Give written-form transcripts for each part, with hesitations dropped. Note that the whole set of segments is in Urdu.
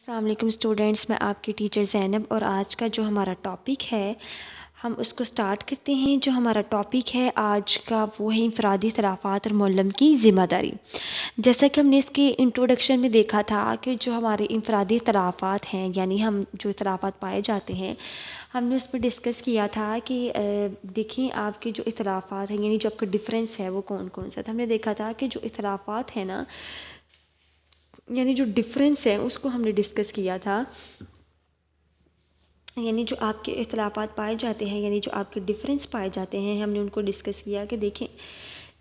السلام علیکم اسٹوڈینٹس، میں آپ کی ٹیچر زینب، اور آج کا جو ہمارا ٹاپک ہے ہم اس کو سٹارٹ کرتے ہیں۔ جو ہمارا ٹاپک ہے آج کا وہ ہے انفرادی اختلافات اور معلم کی ذمہ داری۔ جیسا کہ ہم نے اس کی انٹروڈکشن میں دیکھا تھا کہ جو ہمارے انفرادی اختلافات ہیں، یعنی ہم جو اختلافات پائے جاتے ہیں، ہم نے اس پہ ڈسکس کیا تھا کہ دیکھیں آپ کے جو اختلافات ہیں، یعنی جو آپ کا ڈفرینس ہے وہ کون کون سا تھا۔ ہم نے دیکھا تھا کہ جو اختلافات ہیں نا، یعنی جو ڈفرینس ہے اس کو ہم نے ڈسکس کیا تھا، یعنی جو آپ کے اختلافات پائے جاتے ہیں، یعنی جو آپ کے ڈفرینس پائے جاتے ہیں، ہم نے ان کو ڈسکس کیا کہ دیکھیں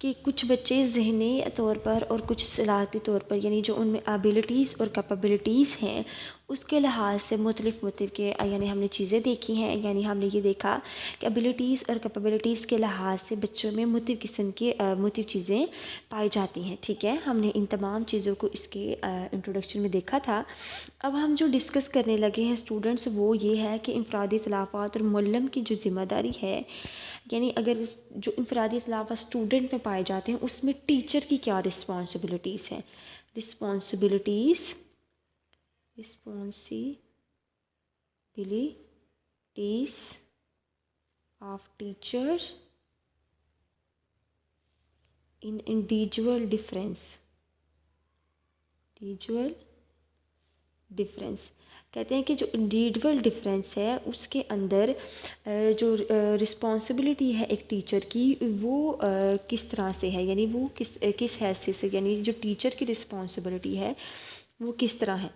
کہ کچھ بچے ذہنی طور پر اور کچھ صلاحیتی طور پر، یعنی جو ان میں ابیلٹیز اور کیپیبلٹیز ہیں اس کے لحاظ سے مختلف کے یعنی ہم نے چیزیں دیکھی ہیں۔ یعنی ہم نے یہ دیکھا کہ ابیلٹیز اور کیپیبلٹیز کے لحاظ سے بچوں میں مختلف قسم کی مختلف چیزیں پائی جاتی ہیں، ٹھیک ہے۔ ہم نے ان تمام چیزوں کو اس کے انٹروڈکشن میں دیکھا تھا۔ اب ہم جو ڈسکس کرنے لگے ہیں اسٹوڈنٹس وہ یہ ہے کہ انفرادی اختلافات اور معلم کی جو ذمہ داری ہے، یعنی اگر جو انفرادی اختلافات اسٹوڈنٹ میں پائے جاتے ہیں اس میں ٹیچر کی کیا رسپانسبلٹیز ہیں۔ Responsibilities of teacher in individual difference کہتے ہیں کہ جو انڈیویجول ڈفرینس ہے اس کے اندر جو رسپانسبلٹی ہے ایک ٹیچر کی وہ کس طرح سے ہے، یعنی وہ کس حیثیت سے، یعنی جو ٹیچر کی رسپانسبلٹی ہے وہ کس طرح ہے۔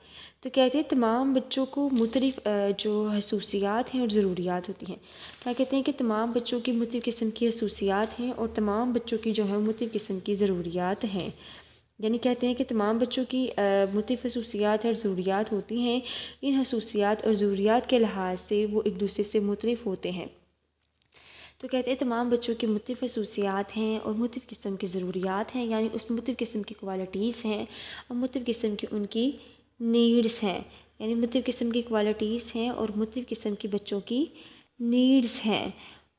تو کہتے ہیں تمام بچوں کو مختلف جو خصوصیات ہیں اور ضروریات ہوتی ہیں۔ کیا کہتے ہیں کہ تمام بچوں کی مختلف قسم کی خصوصیات ہیں اور تمام بچوں کی جو ہے مختلف قسم کی ضروریات ہیں، یعنی کہتے ہیں کہ تمام بچوں کی مختلف خصوصیات اور ضروریات ہوتی ہیں۔ ان خصوصیات اور ضروریات کے لحاظ سے وہ ایک دوسرے سے مختلف ہوتے ہیں۔ تو کہتے ہیں تمام بچوں کی مختلف خصوصیات ہیں اور مختلف قسم کی ضروریات ہیں، یعنی اس مختلف قسم کی کوالٹیز ہیں اور مختلف قسم کی ان کی نیڈز ہیں، یعنی مختلف قسم کی کوالٹیز ہیں اور مختلف قسم کی بچوں کی نیڈز ہیں۔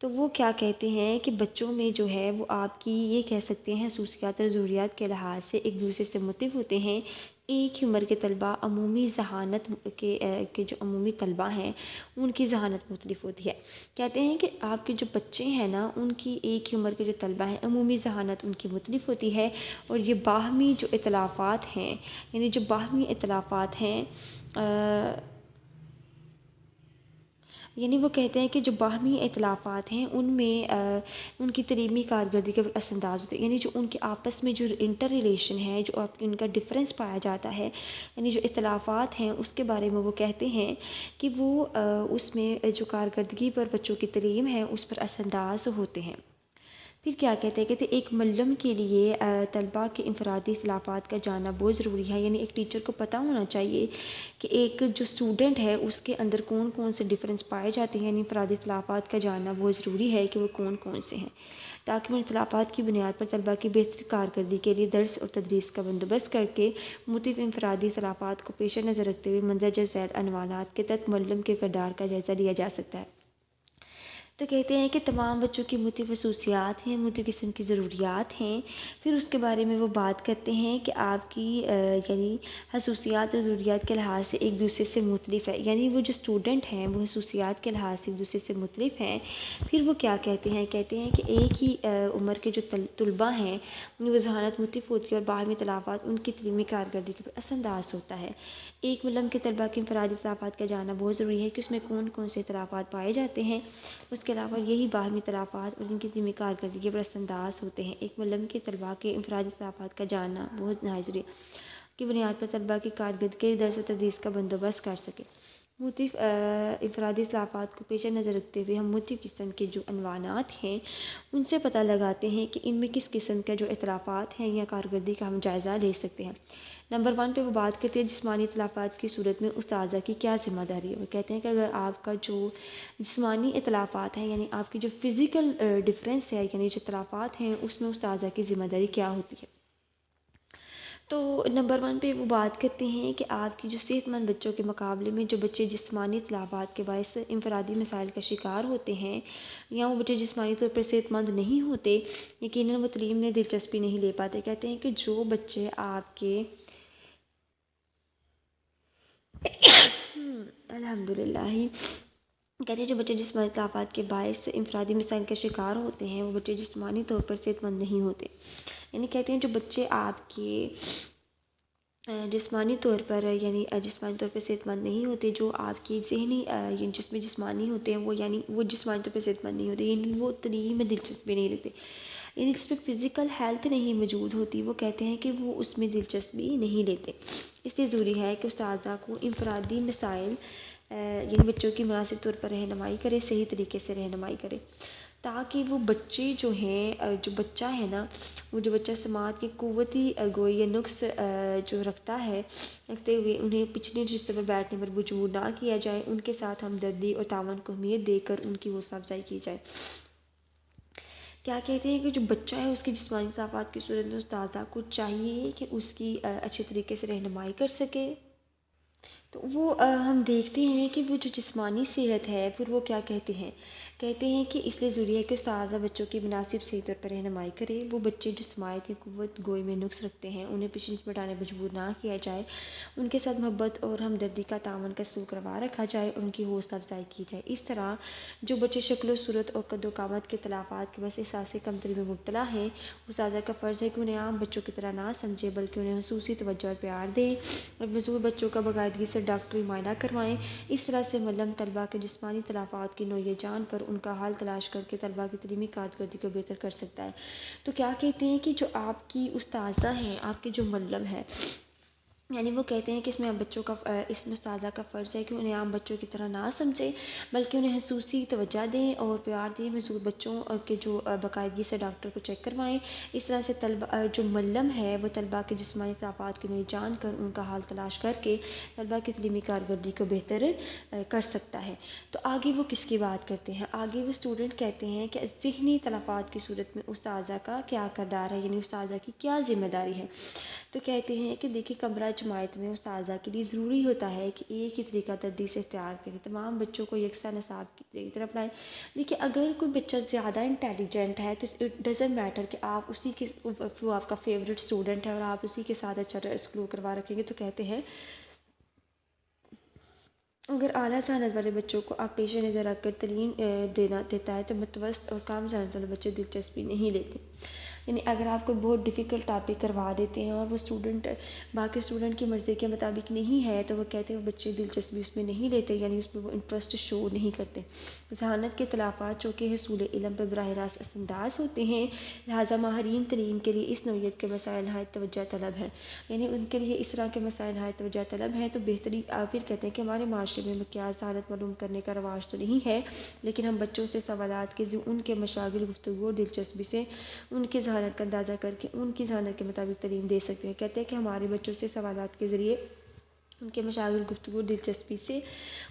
تو وہ کیا کہتے ہیں کہ بچوں میں جو ہے وہ آپ کی یہ کہہ سکتے ہیں خصوصیات اور ضروریات کے لحاظ سے ایک دوسرے سے مختلف ہوتے ہیں۔ ایک ہی عمر کے طلباء عمومی ذہانت کے جو عمومی طلباء ہیں ان کی ذہانت مختلف ہوتی ہے۔ کہتے ہیں کہ آپ کے جو بچے ہیں نا ان کی ایک ہی عمر کے جو طلباء ہیں عمومی ذہانت ان کی مختلف ہوتی ہے، اور یہ باہمی جو اختلافات ہیں، یعنی جو باہمی اختلافات ہیں یعنی وہ کہتے ہیں کہ جو باہمی اختلافات ہیں ان میں ان کی تعلیمی کارکردگی کا اثر انداز ہوتا ہے، یعنی جو ان کے آپس میں جو انٹر ریلیشن ہے، جو ان کا ڈفرینس پایا جاتا ہے، یعنی جو اختلافات ہیں اس کے بارے میں وہ کہتے ہیں کہ وہ اس میں جو کارکردگی پر بچوں کی تعلیم ہے اس پر اثر انداز ہوتے ہیں۔ پھر کیا کہتے ہیں ایک معلم کے لیے طلباء کے انفرادی اختلافات کا جاننا بہت ضروری ہے، یعنی ایک ٹیچر کو پتہ ہونا چاہیے کہ ایک جو اسٹوڈنٹ ہے اس کے اندر کون کون سے ڈفرینس پائے جاتے ہیں، یعنی انفرادی اختلافات کا جاننا بہت ضروری ہے کہ وہ کون کون سے ہیں، تاکہ وہ اختلافات کی بنیاد پر طلباء کی بہتر کارکردگی کے لیے درس اور تدریس کا بندوبست کر کے مختلف انفرادی اختلافات کو پیش نظر رکھتے ہوئے مندرجہ ذیل عنوانات کے تحت معلم کے کردار کا جائزہ لیا جا سکتا ہے۔ تو کہتے ہیں کہ تمام بچوں کی مختلف خصوصیات ہیں، مختلف قسم کی ضروریات ہیں۔ پھر اس کے بارے میں وہ بات کرتے ہیں کہ آپ کی یعنی خصوصیات اور ضروریات کے لحاظ سے ایک دوسرے سے مختلف ہے، یعنی وہ جو اسٹوڈنٹ ہیں وہ خصوصیات کے لحاظ سے ایک دوسرے سے مختلف ہیں۔ پھر وہ کیا کہتے ہیں کہ ایک ہی عمر کے جو طلباء ہیں ان کی ذہانت مختلف ہوتی ہے اور باہمی اختلافات ان کی تعلیمی کارکردگی پر اثر انداز ہوتا ہے۔ ایک معلم کے طلباء کے انفرادی اختلافات کا جاننا بہت ضروری ہے کہ اس میں کون کون سے اختلافات پائے جاتے ہیں۔ اس کے علاوہ یہی باہمی اختلافات اور ان کی تعلیمی کارکردگی پر اثر انداز ہوتے ہیں۔ ایک معلم کے طلباء کے انفرادی اختلافات کا جاننا بہت نہایت ضروری ہے کی بنیاد پر طلباء کی کارکردگی کے درس و تدریس کا بندوبست کر سکے۔ مختلف انفرادی اختلافات کو پیش نظر رکھتے ہوئے ہم مختلف قسم کے جو عنوانات ہیں ان سے پتہ لگاتے ہیں کہ ان میں کس قسم کے جو اختلافات ہیں یا کارکردگی کا ہم جائزہ لے سکتے ہیں۔ نمبر 1 پہ وہ بات کرتے ہیں جسمانی اختلافات کی صورت میں استاذہ کی کیا ذمہ داری ہے۔ وہ کہتے ہیں کہ اگر آپ کا جو جسمانی اختلافات ہیں، یعنی آپ کی جو فزیکل ڈفرینس ہے، یعنی جو اختلافات ہیں اس میں استاذہ کی ذمہ داری کیا ہوتی ہے۔ تو نمبر 1 پہ وہ بات کرتے ہیں کہ آپ کی جو صحت مند بچوں کے مقابلے میں جو بچے جسمانی اختلافات کے باعث انفرادی مسائل کا شکار ہوتے ہیں یا وہ بچے جسمانی طور پر صحت مند نہیں ہوتے، یقیناً وہ تعلیم میں دلچسپی نہیں لے پاتے۔ کہتے ہیں کہ جو بچے آپ کے الحمدللہ ہی کہتے ہیں جو بچے جسمانی اختلافات کے باعث انفرادی مسائل کا شکار ہوتے ہیں وہ بچے جسمانی طور پر صحت مند نہیں ہوتے. یعنی کہتے ہیں جو بچے آپ کے جسمانی طور پر صحت مند نہیں ہوتے، جو آپ کی ذہنی جس میں جسمانی ہوتے ہیں وہ جسمانی طور پر صحت مند نہیں ہوتے، یعنی وہ تعلیم میں دلچسپی نہیں رہتے، یعنی جس میں فزیکل ہیلتھ نہیں موجود ہوتی، وہ کہتے ہیں کہ وہ اس میں دلچسپی نہیں لیتے. اس لیے ضروری ہے کہ اساتذہ کو انفرادی مسائل یعنی بچوں کی مناسب طور پر رہنمائی کرے، صحیح طریقے سے رہنمائی کرے، تاکہ وہ بچے جو ہیں جو بچہ ہے نا، وہ جو بچہ سماعت کی قوتی گوئی یا نقص جو رکھتے ہوئے انہیں پچھلے رشتے پر بیٹھنے پر مجبور نہ کیا جائے، ان کے ساتھ ہمدردی اور تعاون کو اہمیت دے کر ان کی حوصلہ افزائی کی جائے. کیا کہتے ہیں کہ جو بچہ ہے اس کی جسمانی اختلافات کی صورت میں استاذہ کو چاہیے کہ اس کی اچھے طریقے سے رہنمائی کر سکے. تو وہ ہم دیکھتے ہیں کہ وہ جو جسمانی صحت ہے پھر وہ کیا کہتے ہیں کہ اس لیے ضروری ہے کہ استاذہ بچوں کی مناسب صحیح طور پر رہنمائی کرے. وہ بچے جو سماعت کی قوت گوئی میں نقص رکھتے ہیں انہیں پیچھے ہٹانے مجبور نہ کیا جائے، ان کے ساتھ محبت اور ہمدردی کا تعاون کا سلوک روا رکھا جائے اور ان کی حوصلہ افزائی کی جائے. اس طرح جو بچے شکل و صورت اور قد و قامت کے اختلافات کے بس احساس کمتری میں مبتلا ہیں، استاذہ کا فرض ہے کہ انہیں عام بچوں کی طرح نہ سمجھے بلکہ انہیں خصوصی توجہ اور پیار دیں اور معذور بچوں کا باقاعدگی سے ڈاکٹری معائنہ کروائیں. اس طرح سے معلم طلباء کے جسمانی اختلافات کی نوعِ جان پر ان کا حل تلاش کر کے طلباء کی تعلیمی کارکردگی کو بہتر کر سکتا ہے. تو کیا کہتے ہیں کہ جو آپ کی استاذہ ہیں، آپ کے جو معلم ہیں، یعنی وہ کہتے ہیں کہ اس میں استاذہ کا فرض ہے کہ انہیں عام بچوں کی طرح نہ سمجھے بلکہ انہیں خصوصی توجہ دیں اور پیار دیں، معذور بچوں کے جو باقاعدگی سے ڈاکٹر کو چیک کروائیں. اس طرح سے جو معلم ہے وہ طلباء کے جسمانی اختلافات کو جان کر ان کا حل تلاش کر کے طلباء کی تعلیمی کارکردگی کو بہتر کر سکتا ہے. تو آگے وہ کس کی بات کرتے ہیں؟ آگے وہ اسٹوڈنٹ کہتے ہیں کہ ذہنی اختلافات کی صورت میں استاذہ کا کیا کردار ہے، یعنی استاذہ کی کیا ذمہ داری ہے. تو کہتے ہیں کہ دیکھیے کمرہ جماعت میں استاذہ کے لیے ضروری ہوتا ہے کہ ایک ہی طریقہ تدریس سے اختیار کریں، تمام بچوں کو یکساں نصاب کی طرف لائیں. دیکھیے اگر کوئی بچہ زیادہ انٹیلیجنٹ ہے تو اٹ ڈزنٹ میٹر کہ آپ وہ آپ کا فیوریٹ اسٹوڈنٹ ہے اور آپ اسی کے ساتھ اچھا سلوک کروا رکھیں گے. تو کہتے ہیں اگر اعلیٰ ذہانت والے بچوں کو آپ پیش نظر رکھ کر تعلیم دیتا ہے تو متوسط اور کم ذہانت والے بچے دلچسپی نہیں لیتے. یعنی اگر آپ کو بہت ڈیفیکلٹ ٹاپک کروا دیتے ہیں اور وہ اسٹوڈنٹ باقی اسٹوڈنٹ کی مرضی کے مطابق نہیں ہے تو وہ کہتے ہیں وہ بچے دلچسپی اس میں نہیں لیتے، یعنی اس میں وہ انٹرسٹ شو نہیں کرتے. ذہانت کے اختلافات چونکہ حصول علم پر براہ راست اثر انداز ہوتے ہیں، لہٰذا ماہرین تعلیم کے لیے اس نوعیت کے مسائل نہایت توجہ طلب ہے، یعنی ان کے لیے اس طرح کے مسائل نہایت توجہ طلب ہیں. تو بہتری پھر کہتے ہیں کہ ہمارے معاشرے میں مقیاس ذہانت معلوم کرنے کا رواج تو نہیں ہے، لیکن ہم بچوں سے سوالات کے ان کے مشاغل، گفتگو اور دلچسپی سے ان کی ذہانت کا اندازہ کر کے ان کی ذہانت کے مطابق تعلیم دے سکتے ہیں. کہتے ہیں کہ ہمارے بچوں سے سوالات کے ذریعے ان کے مشاغل، گفتگو اور دلچسپی سے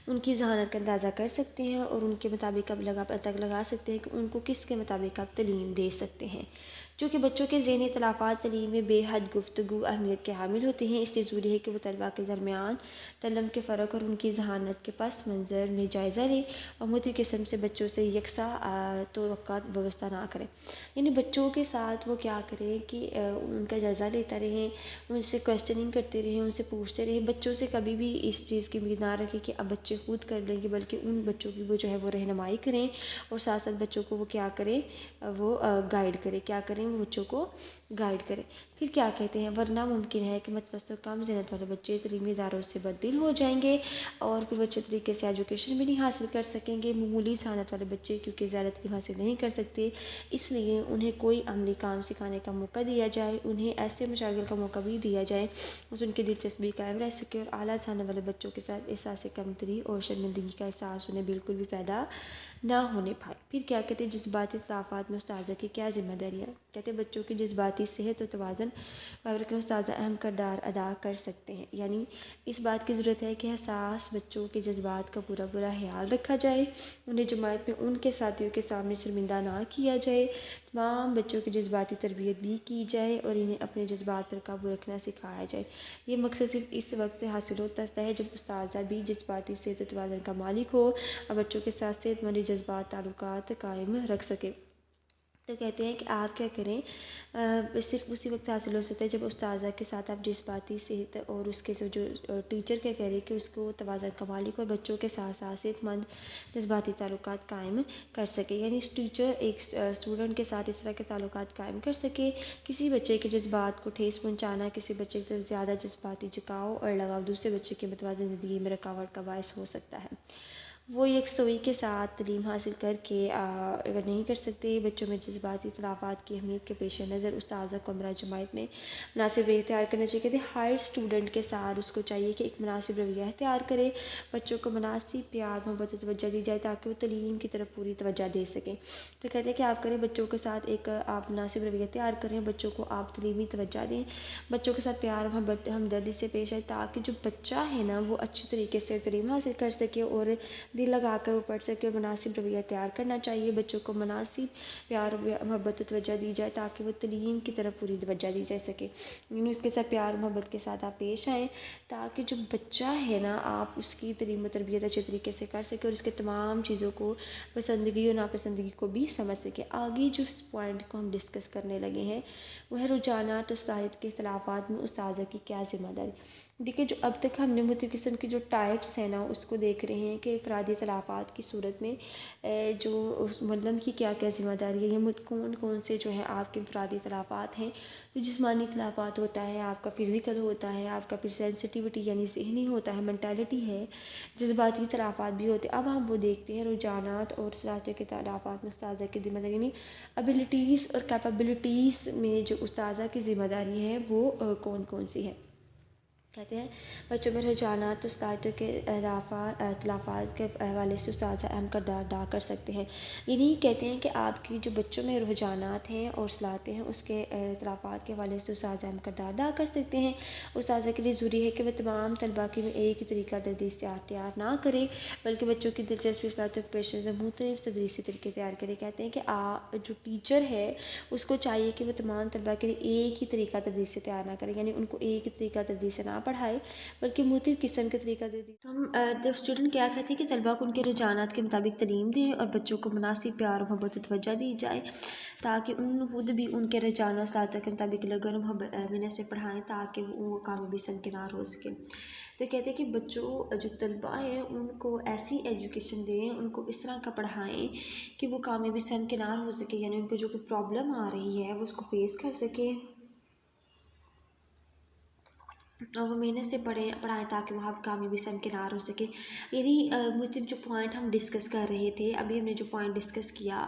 ان کی ذہانت کا اندازہ کر سکتے ہیں اور ان کے مطابق پتہ لگا سکتے ہیں کہ ان کو کس کے مطابق آپ تعلیم دے سکتے ہیں. چونکہ بچوں کے ذہنی اختلافات تعلیم میں بے حد گفتگو اہمیت کے حامل ہوتے ہیں، اس لیے ضروری ہے کہ وہ طلباء کے درمیان تعلم کے فرق اور ان کی ذہانت کے پس منظر میں جائزہ لیں اور متعدد قسم سے بچوں سے یکساں توقعات وابستہ نہ کریں. یعنی بچوں کے ساتھ وہ کیا کریں کہ ان کا جائزہ لیتا رہیں، ان سے کویسچننگ کرتے رہیں، ان سے پوچھتے رہیں. بچوں سے کبھی بھی اس چیز کی امید نہ رکھیں کہ اب بچے خود کر لیں گے، بلکہ ان بچوں کی وہ رہنمائی کریں اور ساتھ ساتھ بچوں کو وہ کیا کریں، وہ گائیڈ کریں. کیا کریں؟ وہ بچوں کو گائیڈ کریں. پھر کیا کہتے ہیں ورنہ ممکن ہے کہ متوسط اور کم ذہانت والے بچے تعلیمی اداروں سے بددل ہو جائیں گے اور پھر اچھے طریقے سے ایجوکیشن بھی نہیں حاصل کر سکیں گے. معمولی ذہانت والے بچے کیونکہ زیادہ تعلیم حاصل نہیں کر سکتے، اس لیے انہیں کوئی عملی کام سکھانے کا موقع دیا جائے، انہیں ایسے مشاغل کا موقع بھی دیا جائے اس ان کی دلچسپی قائم رہ سکے اور اعلیٰ ذہانت والے بچوں کے ساتھ احساس کمتری اور شرمندگی کا احساس انہیں بالکل بھی پیدا نہ ہونے پائے. پھر کیا کہتے ہیں جذباتی اختلافات میں استاذہ کی کیا ذمہ داری ہے؟ کہتے ہیں بچوں کی جذباتی صحت اور توازن قائم رکھنے میں استاذہ اہم کردار ادا کر سکتے ہیں. یعنی اس بات کی ضرورت ہے کہ حساس بچوں کے جذبات کا پورا خیال رکھا جائے، انہیں جماعت میں ان کے ساتھیوں کے سامنے شرمندہ نہ کیا جائے، تمام بچوں کی جذباتی تربیت بھی کی جائے اور انہیں اپنے جذبات پر قابو رکھنا سکھایا جائے. یہ مقصد صرف اس وقت حاصل ہوتا ہے جب استاذہ بھی جذباتی صحت و توازن کا مالک ہو اور بچوں کے ساتھ صحت مند جذبات تعلقات قائم رکھ سکے. تو کہتے ہیں کہ آپ کیا کریں، صرف اسی وقت حاصل ہو سکتا ہے جب استاذہ کے ساتھ آپ جذباتی صحت اور اس کے جو ٹیچر کیا کہہ رہے کہ اس کو توازن کمالک اور بچوں کے ساتھ ساتھ صحت مند جذباتی تعلقات قائم کر سکے، یعنی اس ٹیچر ایک اسٹوڈنٹ کے ساتھ اس طرح کے تعلقات قائم کر سکے، کسی بچے کے جذبات کو ٹھیس پہنچانا، کسی بچے کی طرف زیادہ جذباتی جھکاؤ اور لگاؤ دوسرے بچے کے متوازن زندگی میں رکاوٹ کا باعث ہو سکتا ہے۔ وہ یکسوئی کے ساتھ تعلیم حاصل کر کے اگر نہیں کر سکتے، بچوں میں جذباتی اختلافات کی اہمیت کے پیش نظر استاذہ کو ہمراہ جماعت میں مناسب رویہ اختیار کرنا چاہیے۔ کہتے ہیں ہر اسٹوڈنٹ کے ساتھ اس کو چاہیے کہ ایک مناسب رویہ اختیار کرے، بچوں کو مناسب پیار محبت و توجہ دی جائے تاکہ وہ تعلیم کی طرف پوری توجہ دے سکیں۔ تو کہتے ہیں کہ آپ کریں بچوں کے ساتھ ایک آپ مناسب رویہ اختیار کریں، بچوں کو آپ تعلیمی توجہ دیں، بچوں کے ساتھ پیار محبت ہمدردی سے پیش آئے تاکہ جو بچہ ہے نا وہ اچھی طریقے سے تعلیم حاصل کر سکے اور دل لگا کر وہ پڑھ سکے۔ مناسب رویہ تیار کرنا چاہیے، بچوں کو مناسب پیار محبت و توجہ دی جائے تاکہ وہ تعلیم کی طرف پوری توجہ دی جا سکے، یعنی اس کے ساتھ پیار محبت کے ساتھ آپ پیش آئیں تاکہ جو بچہ ہے نا آپ اس کی تعلیم و تربیت اچھے طریقے سے کر سکے اور اس کے تمام چیزوں کو پسندگی اور ناپسندگی کو بھی سمجھ سکے۔ آگے جو اس پوائنٹ کو ہم ڈسکس کرنے لگے ہیں وہ ہے رجحانات اور صلاحیت کے اختلافات میں استاذہ کی کیا ذمہ داری۔ دیکھیے جو اب تک ہم نے مختلف قسم کی جو ٹائپس ہیں نا اس کو دیکھ رہے ہیں کہ افرادی اختلافات کی صورت میں جو ملم کی کیا کیا ذمہ داری ہے، یہ کون کون سے جو ہے آپ کے افرادی اختلافات ہیں۔ جو جسمانی اختلافات ہوتا ہے، آپ کا فزیکل ہوتا ہے، آپ کا پھر سینسٹیوٹی یعنی ذہنی ہوتا ہے، مینٹالٹی ہے، جذباتی اختلافات بھی ہوتے ہیں۔ اب ہم وہ دیکھتے ہیں رجحانات اور صلاحیت کے اختلافات میں استاذہ کی ذمہ داری، یعنی ابیلٹیز اور کیپیبلٹیز میں جو استاذہ کی ذمہ داری ہے وہ کون کون سی ہے۔ کہتے ہیں بچوں میں رجحانات اور صلاحیتوں کے اختلافات کے حوالے سے استاذہ اہم کردار ادا کر سکتے ہیں، یعنی کہتے ہیں کہ آپ کی جو بچوں میں رجحانات ہیں اور صلاحیتیں ہیں اس کے اختلافات کے حوالے سے استاذہ اہم کردار ادا کر سکتے ہیں۔ استاذہ کے لیے ضروری ہے کہ وہ تمام طلباء کی ایک ہی طریقہ تدریس اختیار نہ کرے بلکہ بچوں کی دلچسپی صلاحیتوں کے پیش نظر مختلف تدریسی طریقے تیار کرے۔ کہتے ہیں کہ جو ٹیچر ہے اس کو چاہیے کہ وہ تمام طلباء کے لیے ایک ہی طریقہ تدریس سے تیار نہ کرے، یعنی ان کو ایک ہی طریقہ تدریس سے نہ پڑھائے بلکہ مختلف قسم کے طریقہ تدریس۔ تو ہم جب اسٹوڈنٹ کیا کہتے ہیں کہ طلباء کو ان کے رجحانات کے مطابق تعلیم دیں اور بچوں کو مناسب پیار و محبت و توجہ دی جائے تاکہ ان خود بھی ان کے رجحانات اور صلاحیتوں کے مطابق لگن و محنت سے پڑھائیں تاکہ وہ کامیابی سے کنار ہو سکے۔ تو کہتے ہیں کہ بچوں جو طلباء ہیں ان کو ایسی ایجوکیشن دیں، ان کو اس طرح کا پڑھائیں کہ وہ کامیابی سے کنار ہو سکے، یعنی ان کو جو کوئی پرابلم آ رہی ہے وہ اس کو فیس کر سکے اور وہ محنت سے پڑھائیں تاکہ وہ کامیابی سے کنار ہو سکے۔ یعنی مختلف جو پوائنٹ ہم ڈسکس کر رہے تھے، ابھی ہم نے جو پوائنٹ ڈسکس کیا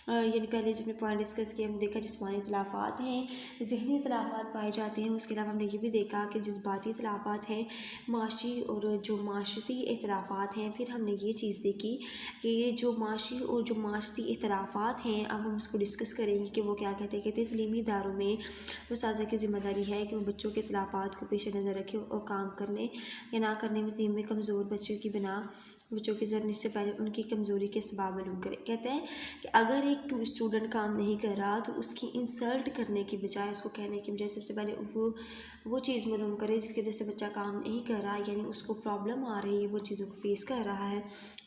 یعنی پہلے جب ہم نے پوائنٹ ڈسکس کیا ہم نے دیکھا جسمانی اختلافات ہیں، ذہنی اختلافات پائے جاتے ہیں، اس کے علاوہ ہم نے یہ بھی دیکھا کہ جذباتی اختلافات ہیں، معاشی اور جو معاشرتی اختلافات ہیں۔ پھر ہم نے یہ چیز دیکھی کہ جو معاشی اور جو معاشرتی اختلافات ہیں اب ہم اس کو ڈسکس کریں گے کہ وہ کیا کہتے ہیں۔ تعلیمی اداروں میں اساتذہ کی ذمہ داری ہے کہ وہ بچوں کے اختلافات کو پیش نظر رکھے اور کام کرنے یا نہ کرنے میں تعلیم میں کمزور بچوں کی بنا بچوں کی زرنش سے پہلے ان کی کمزوری کے اسباب معلوم کرے۔ کہتے ہیں کہ اگر ایک اسٹوڈنٹ کام نہیں کر رہا تو اس کی انسلٹ کرنے کی بجائے، اس کو کہنے کی بجائے سب سے پہلے وہ چیز معلوم کرے جس کی وجہ سے بچہ کام نہیں کر رہا، یعنی اس کو پرابلم آ رہی ہے، وہ چیزوں کو فیس کر رہا ہے۔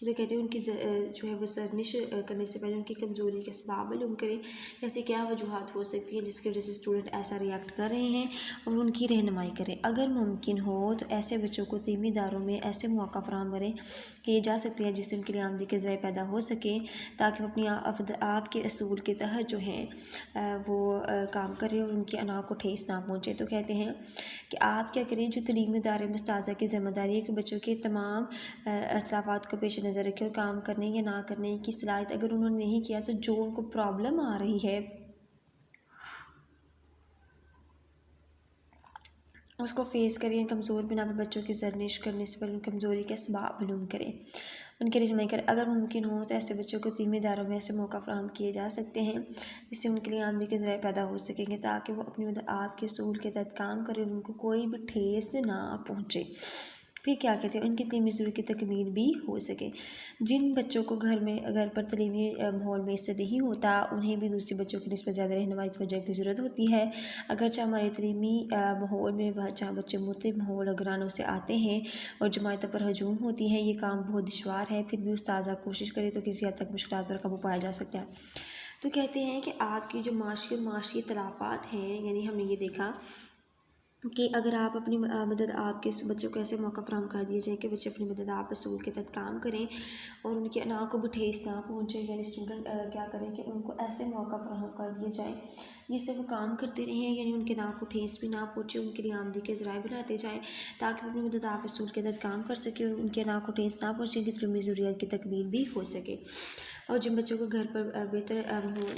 جو کہتے ہیں ان کی جو ہے وہ زرنش کرنے سے پہلے ان کی کمزوری کے اسباب معلوم کرے، ایسی کیا وجوہات ہو سکتی ہیں جس کی وجہ سے اسٹوڈنٹ ایسا ریئیکٹ کر رہے ہیں اور ان کی رہنمائی کریں۔ اگر ممکن ہو تو ایسے بچوں کو تعلیمی اداروں میں ایسے مواقع فراہم کریں کیے جا سکتے ہیں جس سے ان کے لیے آمدنی کے ذرائع پیدا ہو سکیں تاکہ وہ اپنی آپ کے اصول کے تحت جو ہیں وہ کام کریں اور ان کی انا کو ٹھیس نہ پہنچے۔ تو کہتے ہیں کہ آپ کیا کریں، جو تعلیمی ادارے میں استاذہ کی ذمہ داری ہے کہ بچوں کے تمام اختلافات کو پیش نظر رکھے اور کام کرنے یا نہ کرنے کی صلاحیت اگر انہوں نے نہیں کیا تو جو ان کو پرابلم آ رہی ہے اس کو فیس کریں، کمزور بنا پر بچوں کی زرنش کرنے سے پہلے کمزوری کے اسباب معلوم کریں، ان کی رہنمائی کریں۔ اگر ممکن ہو تو ایسے بچوں کو تعلیمی اداروں میں ایسے موقع فراہم کیے جا سکتے ہیں جس سے ان کے لیے آمدنی کے ذرائع پیدا ہو سکیں گے تاکہ وہ اپنی آپ کے اصول کے تحت کام کریں اور ان کو کوئی بھی ٹھیس نہ پہنچے۔ پھر کیا کہتے ہیں ان کی تعلیمی ضرورت کی تکمیل بھی ہو سکے۔ جن بچوں کو گھر پر تعلیمی ماحول میں اس سے نہیں ہوتا انہیں بھی دوسرے بچوں کی نسبت زیادہ رہنمائی توجہ کی ضرورت ہوتی ہے۔ اگرچہ ہمارے تعلیمی ماحول میں جہاں بچے مختلف ماحول اگرانوں سے آتے ہیں اور جماعتوں پر ہجوم ہوتی ہیں، یہ کام بہت دشوار ہے، پھر بھی استاذہ کوشش کرے تو کسی حد تک مشکلات پر قابو پایا جا سکتا ہے۔ تو کہتے ہیں کہ آپ کی جو معاشی اختلافات ہیں، یعنی ہم نے یہ دیکھا کہ اگر آپ اپنی مدد آپ کے بچوں کو ایسے موقع فراہم کر دیے جائیں کہ بچے اپنی مدد آپ اصول کے تحت کام کریں اور ان کے انا کو بھی ٹھیس نہ پہنچے، یعنی اسٹوڈنٹ کیا کریں کہ ان کو ایسے موقع فراہم کر دیے جائیں جس سے وہ کام کرتے رہیں، یعنی ان کے نا کو ٹھیس بھی نہ پہنچے، ان کے لیے آمدنی کے ذرائع بناتے جائیں تاکہ وہ اپنی مدد آپ اصول کے تحت کام کر سکے اور ان کے نا کو ٹھیس نہ پہنچے، ان کی تعلیمی ضروریات کی تکمیل بھی ہو سکے۔ اور جن بچوں کو گھر پر بہتر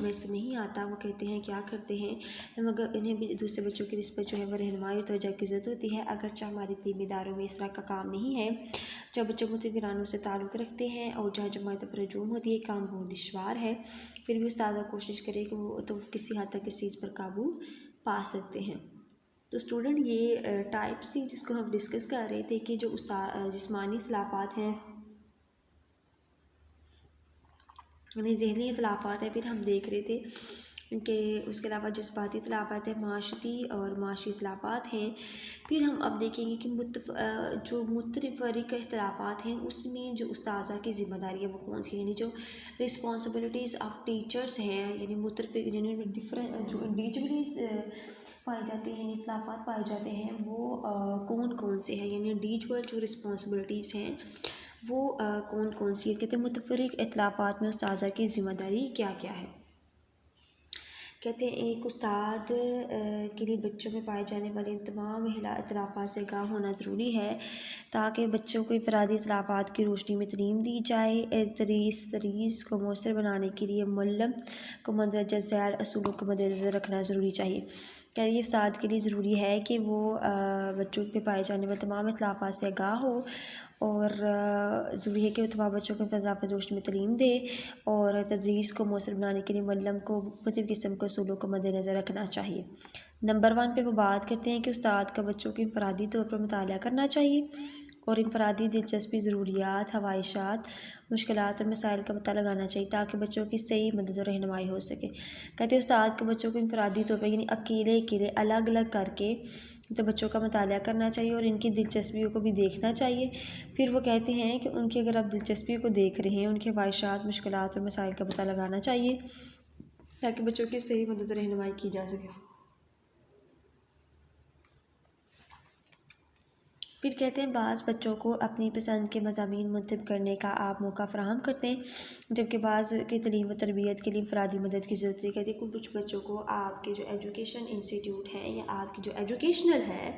میسر نہیں آتا، وہ کہتے ہیں کیا کرتے ہیں، مگر انہیں بھی دوسرے بچوں کی نسبت جو ہے وہ رہنمائی اور توجہ کی ضرورت ہوتی ہے، اگرچہ ہماری تعلیمی اداروں میں اس طرح کا کام نہیں ہے۔ جب بچے مختلف گھرانوں سے تعلق رکھتے ہیں اور جہاں جماعتوں پر ہجوم ہوتی ہے، کام بہت دشوار ہے، پھر بھی استاد کوشش کرے کہ وہ تو کسی حد تک اس چیز پر قابو پا سکتے ہیں۔ تو اسٹوڈنٹ یہ ٹائپس تھی جس کو ہم ڈسکس کر رہے تھے کہ جو جسمانی اختلافات ہیں، یعنی ذہنی اختلافات ہیں، پھر ہم دیکھ رہے تھے کہ اس کے علاوہ جذباتی اختلافات ہیں، معاشرتی اور معاشی اختلافات ہیں۔ پھر ہم اب دیکھیں گے کہ جو متفرق اختلافات ہیں اس میں جو استاذہ کی ذمہ داری ہے وہ کون سی ہے، یعنی جو رسپانسبلٹیز آف ٹیچرز ہیں، یعنی متفرق یعنی ڈفرینٹ جو انڈیویجولیز پائے جاتے ہیں، اختلافات پائے جاتے ہیں، وہ کون کون سے ہیں، یعنی انڈیویجول جو رسپانسبلٹیز ہیں وہ کون کون سی ہے۔ کہتے ہیں متفرق اختلافات میں استاذہ کی ذمہ داری کیا کیا ہے۔ کہتے ہیں ایک استاد کے لیے بچوں میں پائے جانے والے تمام اختلافات سے آگاہ ہونا ضروری ہے تاکہ بچوں کو انفرادی اختلافات کی روشنی میں تعلیم دی جائے۔ تدریس کو مؤثر بنانے کے لیے معلم کو مندرجہ ذیل اصولوں کو مدنظر رکھنا ضروری چاہیے۔ کہ یہ استاد کے لیے ضروری ہے کہ وہ بچوں پہ پائے جانے والے تمام اختلافات سے آگاہ ہو اور ضروری ہے کہ وہ تمام بچوں کو اختلافات روشنی میں تعلیم دے، اور تدریس کو مؤثر بنانے کے لیے معلم کو مختلف قسم کے اصولوں کو مد نظر رکھنا چاہیے۔ نمبر 1 پہ وہ بات کرتے ہیں کہ استاد کا بچوں کو انفرادی طور پر مطالعہ کرنا چاہیے اور انفرادی دلچسپی، ضروریات، خواہشات، مشکلات اور مسائل کا پتہ لگانا چاہیے تاکہ بچوں کی صحیح مدد اور رہنمائی ہو سکے۔ کہتے ہیں استاد کو بچوں کو انفرادی طور پر یعنی اکیلے الگ الگ کر کے تو بچوں کا مطالعہ کرنا چاہیے اور ان کی دلچسپیوں کو بھی دیکھنا چاہیے۔ پھر وہ کہتے ہیں کہ ان کی اگر آپ دلچسپیوں کو دیکھ رہے ہیں، ان کی خواہشات، مشکلات اور مسائل کا پتہ لگانا چاہیے تاکہ بچوں کی صحیح مدد اور رہنمائی کی جا سکے۔ پھر کہتے ہیں بعض بچوں کو اپنی پسند کے مضامین منتخب کرنے کا آپ موقع فراہم کرتے ہیں جبکہ بعض کی تعلیم و تربیت کے لیے انفرادی مدد کی ضرورت ہے۔ کہتے ہیں کچھ بچوں کو آپ کے جو ایجوکیشن انسٹیٹیوٹ ہیں یا آپ کی جو ایجوکیشنل ہے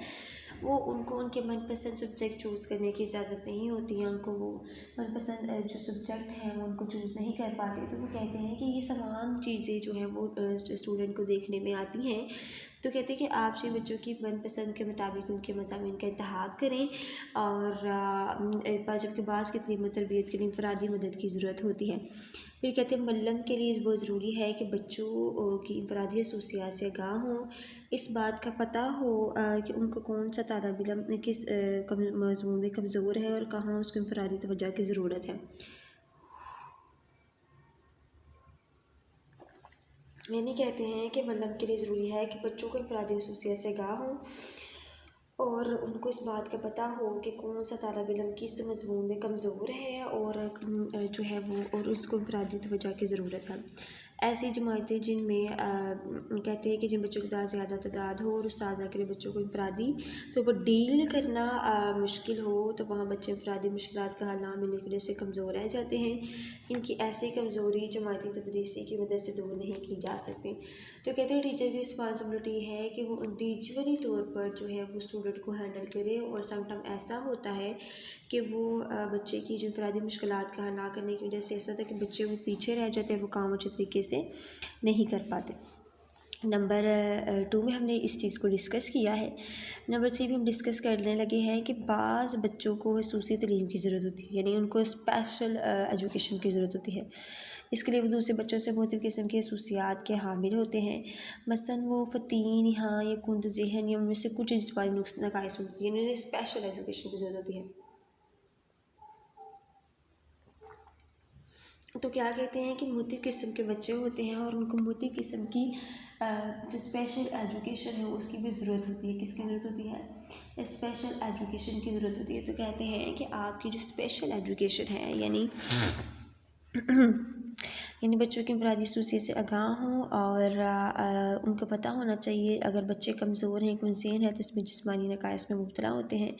وہ ان کو ان کے من پسند سبجیکٹ چوز کرنے کی اجازت نہیں ہوتی ہے، ان کو وہ من پسند جو سبجیکٹ ہیں وہ ان کو چوز نہیں کر پاتے، تو وہ کہتے ہیں کہ یہ تمام چیزیں جو ہیں وہ اسٹوڈنٹ کو دیکھنے میں آتی ہیں۔ تو کہتے ہیں کہ آپ سے بچوں کی من پسند کے مطابق ان کے مضامین کا انتخاب کریں، اور جبکہ بعض کی تعلیم و تربیت کے لیے انفرادی مدد کی ضرورت ہوتی ہے۔ پھر کہتے ہیں معلم کے لیے بہت ضروری ہے کہ بچوں کی انفرادی خصوصیات سے آگاہ ہوں، اس بات کا پتہ ہو کہ ان کو کون سا طالب علم کس مضمون میں کمزور ہے اور کہاں اس کو انفرادی توجہ کی ضرورت ہے۔ یعنی کہتے ہیں کہ معلم کے لیے ضروری ہے کہ بچوں کو انفرادی خصوصیات سے آگاہ ہوں اور ان کو اس بات کا پتہ ہو کہ کون سا طالب علم کس مضمون میں کمزور ہے اور جو ہے وہ اور اس کو انفرادی توجہ کی ضرورت ہے۔ ایسی جماعتیں جن میں کہتے ہیں کہ جن بچوں کی زیادہ تعداد ہو اور استاذہ کے لیے بچوں کو انفرادی تو وہ ڈیل کرنا مشکل ہو، تو وہاں بچے انفرادی مشکلات کا حل نہ ملنے کی وجہ سے کمزور رہ جاتے ہیں۔ ان کی ایسی کمزوری جماعتی تدریسی کی مدد سے دور نہیں کی جا سکتی۔ تو کہتے ہیں ٹیچر کی رسپانسبلٹی ہے کہ وہ انڈیویجولی طور پر جو ہے وہ اسٹوڈنٹ کو ہینڈل کرے، اور سم ٹائم ایسا ہوتا ہے کہ وہ بچے کی جو انفرادی مشکلات کا حل نہ کرنے کی وجہ سے ایسا ہوتا ہے کہ بچے وہ پیچھے رہ جاتے ہیں، وہ کام اچھے طریقے سے نہیں کر پاتے۔ نمبر 2 میں ہم نے اس چیز کو ڈسکس کیا ہے۔ نمبر 3 میں ہم ڈسکس کرنے لگے ہیں کہ بعض بچوں کو خصوصی تعلیم کی ضرورت ہوتی ہے، یعنی ان کو اسپیشل ایجوکیشن کی ضرورت ہوتی ہے۔ اس کے لیے وہ دوسرے بچوں سے مختلف قسم کی خصوصیات کے حامل ہوتے ہیں، مثلاً وہ فطین یہاں یا کند ذہن یا ان میں سے کچھ جسمانی نقائص ہوتی ہیں، یعنی انہیں اسپیشل ایجوکیشن کی ضرورت ہوتی ہے۔ تو کیا کہتے ہیں کہ مختلف قسم کے بچے ہوتے ہیں اور ان کو مختلف قسم کی جو اسپیشل ایجوکیشن ہے اس کی بھی ضرورت ہوتی ہے۔ کس کی ضرورت ہوتی ہے؟ اسپیشل ایجوکیشن کی ضرورت ہوتی ہے۔ تو کہتے ہیں کہ آپ کی جو اسپیشل ایجوکیشن ہے یعنی بچوں کی انفرادی خصوصیت سے آگاہ ہوں اور ان کو پتہ ہونا چاہیے اگر بچے کمزور ہیں، کمزین ہیں تو اس میں جسمانی نقائص میں مبتلا ہوتے ہیں،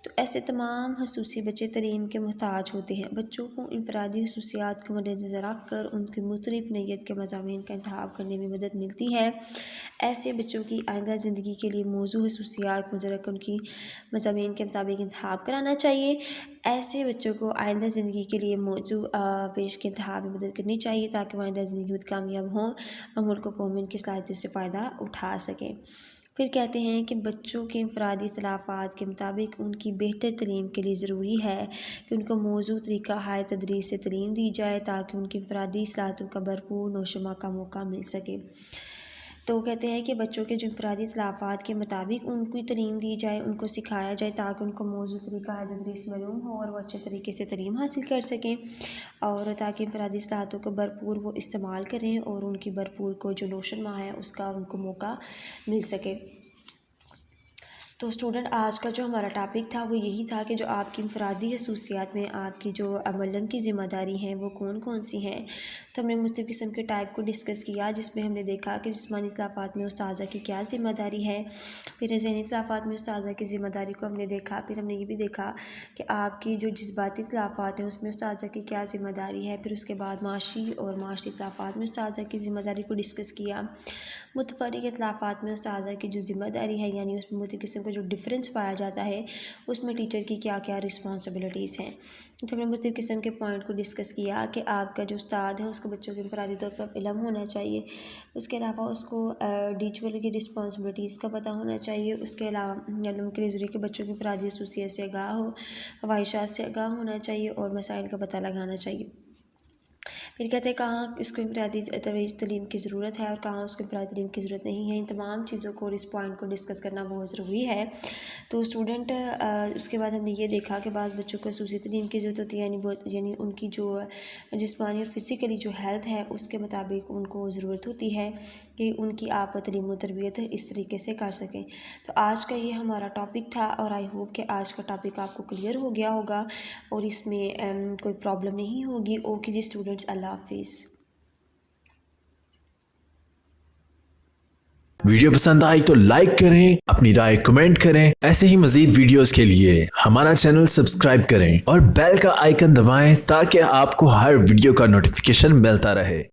تو ایسے تمام خصوصی بچے تعلیم کے محتاج ہوتے ہیں۔ بچوں کو انفرادی خصوصیات کو مد نظر رکھ کر ان کی مختلف نوعیت کے مضامین کا انتخاب کرنے میں مدد ملتی ہے۔ ایسے بچوں کی آئندہ زندگی کے لیے موزوں خصوصیات کو مدر ان کی مضامین کے مطابق انتخاب کرانا چاہیے۔ ایسے بچوں کو آئندہ زندگی کے لیے موضوع پیش کے انتخاب میں مدد کرنی چاہیے تاکہ وہ آئندہ زندگی میں کامیاب ہوں اور ملک و قوم ان کی صلاحیتوں سے فائدہ اٹھا سکیں۔ پھر کہتے ہیں کہ بچوں کے انفرادی اختلافات کے مطابق ان کی بہتر تعلیم کے لیے ضروری ہے کہ ان کو موزوں طریقہ ہائے تدریس سے تعلیم دی جائے تاکہ ان کی انفرادی صلاحیتوں کا بھرپور نوشمہ کا موقع مل سکے۔ تو کہتے ہیں کہ بچوں کے جو انفرادی اختلافات کے مطابق ان کو تعلیم دی جائے، ان کو سکھایا جائے تاکہ ان کو موزوں طریقہ ہائے تدریس معلوم ہو اور وہ اچھے طریقے سے تعلیم حاصل کر سکیں، اور تاکہ انفرادی صلاحیتوں کو بھرپور وہ استعمال کریں اور ان کی بھرپور کو جو نوشن ہے اس کا ان کو موقع مل سکے۔ تو اسٹوڈنٹ آج کا جو ہمارا ٹاپک تھا وہ یہی تھا کہ جو آپ کی انفرادی خصوصیات میں آپ کی جو معلم کی ذمہ داری ہیں وہ کون کون سی ہیں۔ تو ہم نے مختلف قسم کے ٹائپ کو ڈسکس کیا، جس میں ہم نے دیکھا کہ جسمانی اختلافات میں استاذہ کی کیا ذمہ داری ہے، پھر ذہنی اختلافات میں استاذہ کی ذمہ داری کو ہم نے دیکھا، پھر ہم نے یہ بھی دیکھا کہ آپ کی جو جذباتی اختلافات ہیں اس میں استاذہ کی کیا ذمہ داری ہے، پھر اس کے بعد معاشی اور معاشی اختلافات میں استاذہ کی ذمہ داری کو ڈسکس کیا۔ متفرق اختلافات میں استاذہ کی جو ذمہ داری ہے، یعنی اس میں مختلف قسم کا جو ڈفرینس پایا جاتا ہے اس میں ٹیچر کی کیا کیا رسپانسبلٹیز ہیں۔ تو ہم نے مختلف قسم کے پوائنٹ کو ڈسکس کیا کہ آپ کا جو استاد ہے اس کو بچوں کے انفرادی طور پر علم ہونا چاہیے، اس کے علاوہ اس کو ٹیچر کی رسپانسبلٹیز کا پتہ ہونا چاہیے، اس کے علاوہ علم کے لیے ضروری کہ بچوں کی انفرادی خصوصیت سے آگاہ ہو، خواہشات سے آگاہ ہونا چاہیے اور مسائل کا پتہ لگانا چاہیے۔ پھر کہتے ہیں کہاں اس کو انفرادی تعلیم کی ضرورت ہے اور کہاں اس کو انفرادی تعلیم کی ضرورت نہیں ہے۔ ان تمام چیزوں کو اور اس پوائنٹ کو ڈسکس کرنا بہت ضروری ہے۔ تو اسٹوڈنٹ اس کے بعد ہم نے یہ دیکھا کہ بعض بچوں کو خصوصی تعلیم کی ضرورت ہوتی ہے، یعنی ان کی جو جسمانی اور فزیکلی جو ہیلتھ ہے اس کے مطابق ان کو ضرورت ہوتی ہے کہ ان کی آپ تعلیم و تربیت اس طریقے سے کر سکیں۔ تو آج کا یہ ہمارا ٹاپک تھا اور آئی ہوپ کہ آج کا ٹاپک آپ کو کلیئر ہو گیا ہوگا اور اس میں کوئی پرابلم نہیں ہوگی۔ اوکے جی اسٹوڈنٹس، اللہ حافظ۔ ویڈیو پسند آئی تو لائک کریں، اپنی رائے کمنٹ کریں۔ ایسے ہی مزید ویڈیوز کے لیے ہمارا چینل سبسکرائب کریں اور بیل کا آئیکن دبائیں تاکہ آپ کو ہر ویڈیو کا نوٹیفیکیشن ملتا رہے۔